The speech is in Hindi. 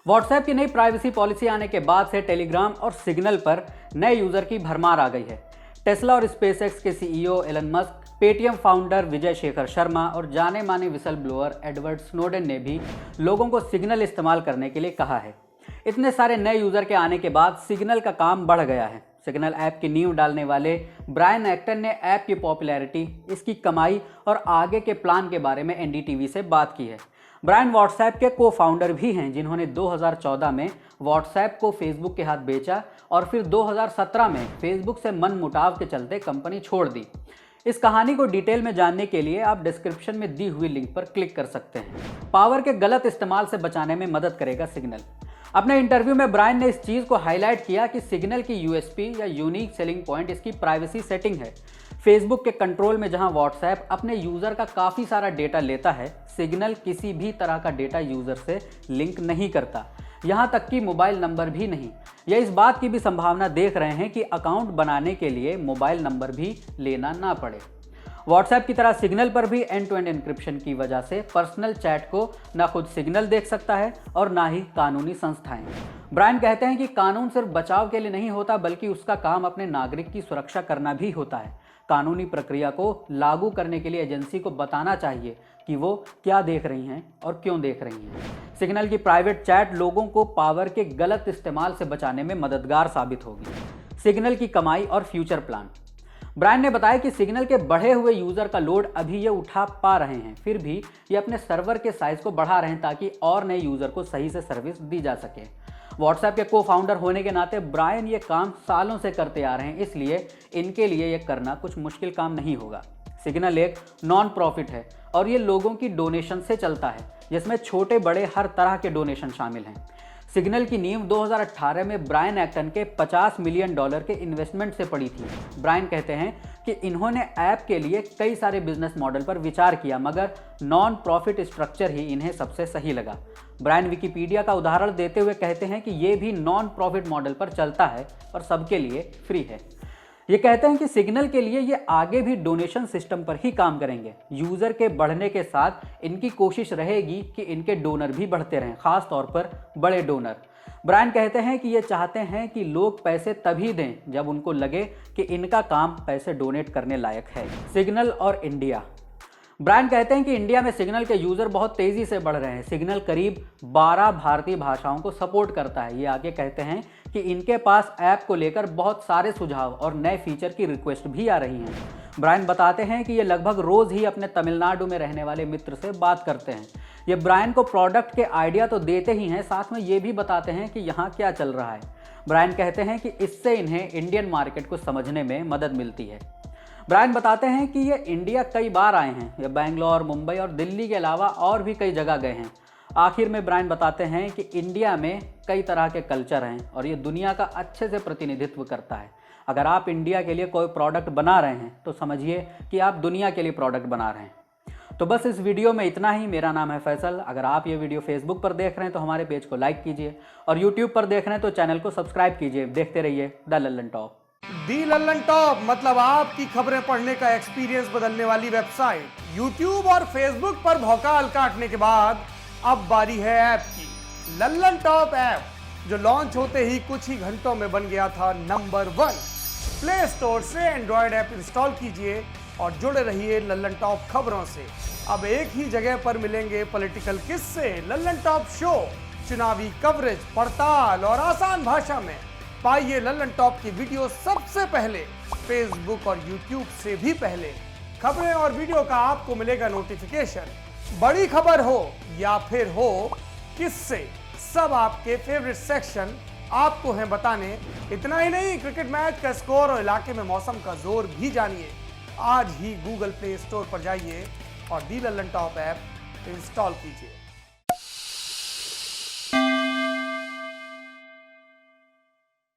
व्हाट्सएप की नई प्राइवेसी पॉलिसी आने के बाद से टेलीग्राम और सिग्नल पर नए यूजर की भरमार आ गई है। टेस्ला और स्पेसएक्स के CEO Elon Musk, Paytm founder Vijay Shekhar Sharma और जाने माने विसल ब्लोअर एडवर्ड स्नोडेन ने भी लोगों को सिग्नल इस्तेमाल करने के लिए कहा है। इतने सारे नए यूजर के आने के बाद सिग्नल का काम बढ़ गया है। सिग्नल ऐप की नींव डालने वाले ब्रायन एक्टन ने ऐप की पॉपुलैरिटी, इसकी कमाई और आगे के प्लान के बारे में एनडीटीवी से बात की है। ब्रायन व्हाट्सएप के को फाउंडर भी हैं, जिन्होंने 2014 में व्हाट्सएप को फेसबुक के हाथ बेचा और फिर 2017 में फेसबुक से मनमुटाव के चलते कंपनी छोड़ दी। इस कहानी को डिटेल में जानने के लिए आप डिस्क्रिप्शन में दी हुई लिंक पर क्लिक कर सकते हैं। पावर के गलत इस्तेमाल से बचाने में मदद करेगा सिग्नल। अपने इंटरव्यू में ब्रायन ने इस चीज़ को हाईलाइट किया कि सिग्नल की यूएसपी या यूनिक सेलिंग पॉइंट इसकी प्राइवेसी सेटिंग है। फेसबुक के कंट्रोल में जहां व्हाट्सएप अपने यूज़र का काफ़ी सारा डेटा लेता है, सिग्नल किसी भी तरह का डेटा यूज़र से लिंक नहीं करता, यहाँ तक कि मोबाइल नंबर भी नहीं। यह इस बात की भी संभावना देख रहे हैं कि अकाउंट बनाने के लिए मोबाइल नंबर भी लेना ना पड़े। व्हाट्सएप की तरह सिग्नल पर भी एंड टू एंड एन्क्रिप्शन की वजह से पर्सनल चैट को ना खुद सिग्नल देख सकता है और ना ही कानूनी संस्थाएं। ब्रायन कहते हैं कि कानून सिर्फ बचाव के लिए नहीं होता, बल्कि उसका काम अपने नागरिक की सुरक्षा करना भी होता है। कानूनी प्रक्रिया को लागू करने के लिए एजेंसी को बताना चाहिए कि वो क्या देख रही हैं और क्यों देख रही हैं। सिग्नल की प्राइवेट चैट लोगों को पावर के गलत इस्तेमाल से बचाने में मददगार साबित होगी। सिग्नल की कमाई और फ्यूचर प्लान। ब्रायन ने बताया कि सिग्नल के बढ़े हुए यूज़र का लोड अभी ये उठा पा रहे हैं, फिर भी ये अपने सर्वर के साइज़ को बढ़ा रहे हैं ताकि और नए यूज़र को सही से सर्विस दी जा सके। व्हाट्सएप के को फाउंडर होने के नाते ब्रायन ये काम सालों से करते आ रहे हैं, इसलिए इनके लिए ये करना कुछ मुश्किल काम नहीं होगा। सिग्नल एक नॉन प्रॉफिट है और ये लोगों की डोनेशन से चलता है, जिसमें छोटे बड़े हर तरह के डोनेशन शामिल हैं। सिग्नल की नींव 2018 में ब्रायन एक्टन के $50 मिलियन के इन्वेस्टमेंट से पड़ी थी। ब्रायन कहते हैं कि इन्होंने ऐप के लिए कई सारे बिजनेस मॉडल पर विचार किया, मगर नॉन प्रॉफिट स्ट्रक्चर ही इन्हें सबसे सही लगा। ब्रायन विकिपीडिया का उदाहरण देते हुए कहते हैं कि ये भी नॉन प्रॉफिट मॉडल पर चलता है और सबके लिए फ्री है। ये कहते हैं कि सिग्नल के लिए ये आगे भी डोनेशन सिस्टम पर ही काम करेंगे। यूज़र के बढ़ने के साथ इनकी कोशिश रहेगी कि इनके डोनर भी बढ़ते रहें, खास तौर पर बड़े डोनर। ब्रायन कहते हैं कि ये चाहते हैं कि लोग पैसे तभी दें जब उनको लगे कि इनका काम पैसे डोनेट करने लायक है। सिग्नल और इंडिया। ब्रायन कहते हैं कि इंडिया में सिग्नल के यूज़र बहुत तेज़ी से बढ़ रहे हैं। सिग्नल करीब 12 भारतीय भाषाओं को सपोर्ट करता है। ये आगे कहते हैं कि इनके पास ऐप को लेकर बहुत सारे सुझाव और नए फीचर की रिक्वेस्ट भी आ रही हैं। ब्रायन बताते हैं कि ये लगभग रोज़ ही अपने तमिलनाडु में रहने वाले मित्र से बात करते हैं। ये ब्रायन को प्रोडक्ट के आइडिया तो देते ही हैं, साथ में ये भी बताते हैं कि यहाँ क्या चल रहा है। ब्रायन कहते हैं कि इससे इन्हें इंडियन मार्केट को समझने में मदद मिलती है। ब्रायन बताते हैं कि ये इंडिया कई बार आए हैं। ये बेंगलोर, मुंबई और दिल्ली के अलावा और भी कई जगह गए हैं। आखिर में ब्रायन बताते हैं कि इंडिया में कई तरह के कल्चर हैं और ये दुनिया का अच्छे से प्रतिनिधित्व करता है। अगर आप इंडिया के लिए कोई प्रोडक्ट बना रहे हैं तो समझिए कि आप दुनिया के लिए प्रोडक्ट बना रहे हैं। तो बस इस वीडियो में इतना ही। मेरा नाम है फैसल। अगर आप ये वीडियो फेसबुक पर देख रहे हैं तो हमारे पेज को लाइक कीजिए और यूट्यूब पर देख रहे हैं तो चैनल को सब्सक्राइब कीजिए। देखते रहिए the Lallan top. The Lallan top मतलब आपकी खबरें पढ़ने का एक्सपीरियंस बदलने वाली वेबसाइट। यूट्यूब और फेसबुक पर भौकाल काटने के बाद अब बारी है ऐप की। लल्लन टॉप ऐप जो लॉन्च होते ही कुछ ही घंटों में बन गया था नंबर 1। प्ले स्टोर से एंड्रॉयड ऐप इंस्टॉल कीजिए और जुड़े रहिए लल्लन टॉप खबरों से। अब एक ही जगह पर मिलेंगे पॉलिटिकल किस्से, लल्लन टॉप शो, चुनावी कवरेज, पड़ताल और आसान भाषा में। पाइए लल्लन टॉप की वीडियो सबसे पहले, फेसबुक और यूट्यूब से भी पहले। खबरें और वीडियो का आपको मिलेगा नोटिफिकेशन। बड़ी खबर हो या फिर हो किससे, सब आपके फेवरेट सेक्शन आपको हैं बताने। इतना ही नहीं, क्रिकेट मैच का स्कोर और इलाके में मौसम का जोर भी जानिए। आज ही गूगल प्ले स्टोर पर जाइए और दी लल्लन टॉप ऐप इंस्टॉल कीजिए।